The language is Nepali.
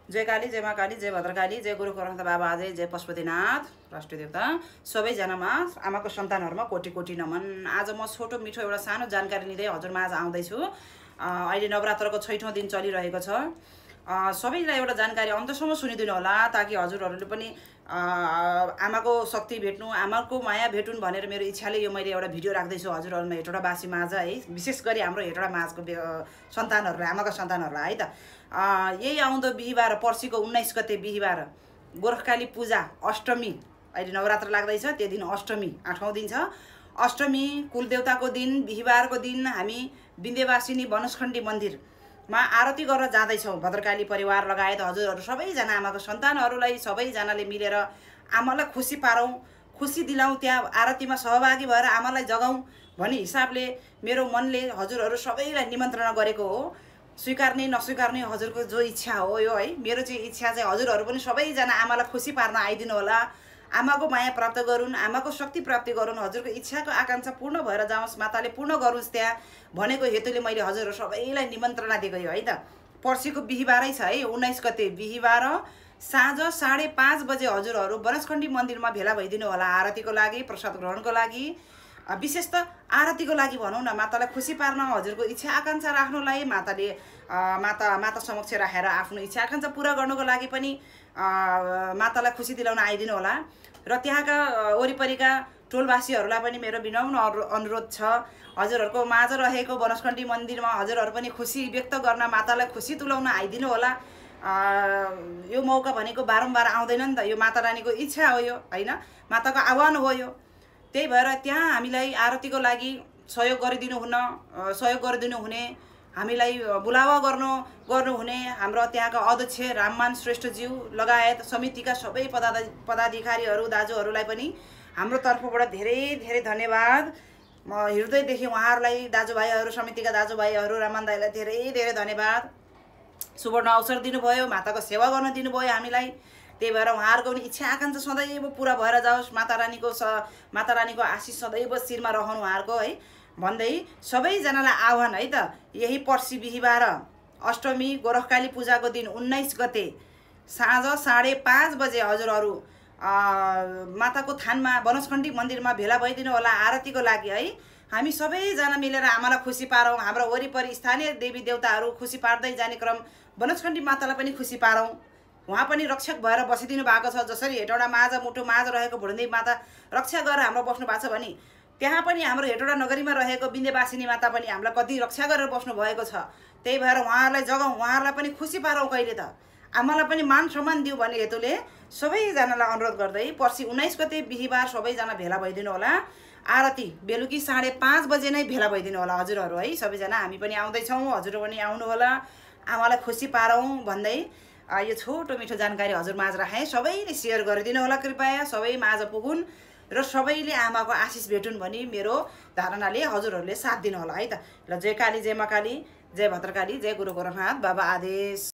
जय काली, जय माँ काली, जय भद्रकाली, जय गुरु गोरखनाथ बाबा आदि, जय पशुपतिनाथ राष्ट्रिय देवता सबैजनामा आमाको सन्तानहरुमा कोटी कोटी नमन। आज म छोटो मिठो एउटा सानो जानकारी लिँदै हजुरमा आज आउँदैछु। अहिले नवरात्रको 6औं दिन चलिरहेको छ। सबैलाई एउटा जानकारी अन्तसम्म सुनिदिनु होला ताकि हजुरहरूले पनि आमाको शक्ति भेट्नु, आमाको माया भेटुन् भनेर मेरो इच्छाले यो मैले एउटा भिडियो राख्दैछु हजुरहरुमा हेटौडा बासी माझ है। विशेष गरी हाम्रो हेटौडा माझको सन्तानहरुलाई, आमाका सन्तानहरुलाई है त। यही आउँदो बिहीबार पर्सिको 19 गते बिहीबार गोरखकाली पूजा अष्टमी, अहिले नवरात्र लाग्दैछ त्यो दिन अष्टमी 8औं दिन छ। अष्टमी कुलदेवताको दिन बिहीबारको दिन हामी विन्ध्यवासिनी बनस्खण्डी मन्दिरमा आरती गर्न जाँदैछौँ। भद्रकाली परिवार लगायत हजुरहरू सबैजना आमाको सन्तानहरूलाई सबैजनाले मिलेर आमालाई खुसी पारौँ, खुसी दिलाउँ, त्यहाँ आरतीमा सहभागी भएर आमालाई जगाउँ भन्ने हिसाबले मेरो मनले हजुरहरू सबैलाई निमन्त्रणा गरेको हो। स्वीकार्ने नस्वीकार्ने हजुरको जो इच्छा हो यो है। मेरो चाहिँ इच्छा चाहिँ हजुरहरू पनि सबैजना आमालाई खुसी पार्न आइदिनु होला, आमाको माया प्राप्त गरून्, आमाको शक्ति प्राप्ति गरून्, हजुरको इच्छाको आकांक्षा पूर्ण भएर जाओस्, माताले पूर्ण गरोस् त्यहाँ भनेको हेतुले मैले हजुरहरू सबैलाई निमन्त्रणा दिएको यो है त। पर्सिको बिहीबारै छ है, 19 गते बिहीबार साँझ 5:30 बजे हजुरहरू बनस्खण्डी मन्दिरमा भेला भइदिनु होला आरतीको लागि, प्रसाद ग्रहणको लागि। विशेष त आरतीको लागि भनौँ न, मातालाई खुसी पार्न, हजुरको इच्छा आकांक्षा राख्नुलाई, माताले माता समक्ष राखेर आफ्नो इच्छा आकांक्षा पूरा गर्नको लागि पनि मातालाई खुसी दिलाउन आइदिनु होला। र त्यहाँका वरिपरिका टोलवासीहरूलाई पनि मेरो विनम्र अनुरोध छ, हजुरहरूको माझ रहेको बनस्खण्डी मन्दिरमा हजुरहरू पनि खुसी व्यक्त गर्न, मातालाई खुसी तुलाउन आइदिनु होला। यो मौका भनेको बारम्बार आउँदैन नि त, यो माता रानीको इच्छा हो यो हैन, माताको आह्वान हो यो। त्यही भएर त्यहाँ हामीलाई आरतीको लागि सहयोग गरिदिनु हुने, हामीलाई बुलावा गर्नुहुने हाम्रो त्यहाँका अध्यक्ष राममान श्रेष्ठज्यू लगायत समितिका सबै पदाधिकारीहरू दाजुहरूलाई पनि हाम्रो तर्फबाट धेरै धेरै धन्यवाद। म हृदयदेखि उहाँहरूलाई, दाजुभाइहरू, समितिका दाजुभाइहरू, राममान दाइलाई धेरै धेरै धन्यवाद। सुवर्ण अवसर दिनुभयो, माताको सेवा गर्न दिनुभयो हामीलाई। त्यही भएर उहाँहरूको पनि इच्छा आकांक्षा सदैव पुरा भएर जाओस्, माता रानीको आशिष सदैव शिरमा रहनु उहाँहरूको है भन्दै सबैजनालाई आह्वान है त। यही पर्सि बिहीबार अष्टमी गोरखकाली पूजाको दिन 19 गते साँझ 5:30 बजे हजुरहरू माताको थानमा बनस्खण्डी मन्दिरमा भेला भइदिनु होला आरतीको लागि है। हामी सबैजना मिलेर आमालाई खुसी पारौँ, हाम्रो वरिपरि स्थानीय देवी देवताहरू खुसी पार्दै जाने क्रम बनस्खण्डी मातालाई पनि खुसी पारौँ। उहाँ पनि रक्षक भएर बसिदिनु भएको छ। जसरी हेटौडा माझ मुटु माझ रहेको भुडन्देवी माता रक्षा गरेर हाम्रो बस्नु भएको छ भने त्यहाँ पनि हाम्रो हेटौडा नगरीमा रहेको विन्ध्यवासिनी माता पनि हामीलाई कति रक्षा गरेर बस्नु भएको छ। त्यही भएर उहाँहरूलाई जगाउँ, उहाँहरूलाई पनि खुसी पारौँ, कहिले त आमालाई पनि मान सम्मान दिउँ भन्ने हेतुले सबैजनालाई अनुरोध गर्दै पर्सि 19 गते बिहीबार सबैजना भेला भइदिनु होला। आरती बेलुकी 5:30 बजे नै भेला भइदिनु होला हजुरहरू है। सबैजना हामी पनि आउँदैछौँ, हजुर पनि आउनु होला, आमालाई खुसी पारौँ भन्दै यो छोटो मिठो जानकारी हजुरमाझ राखेँ। सबैले सेयर गरिदिनु होला कृपया, सबै माझ पुगुन् र सबैले आमाको आशिष भेटुन् भनी मेरो धारणाले हजुरहरूले साथ दिनु होला है त। ल जय काली, जय माँ काली, जय भद्रकाली, जय गुरु गोरखनाथ बाबा आदेश।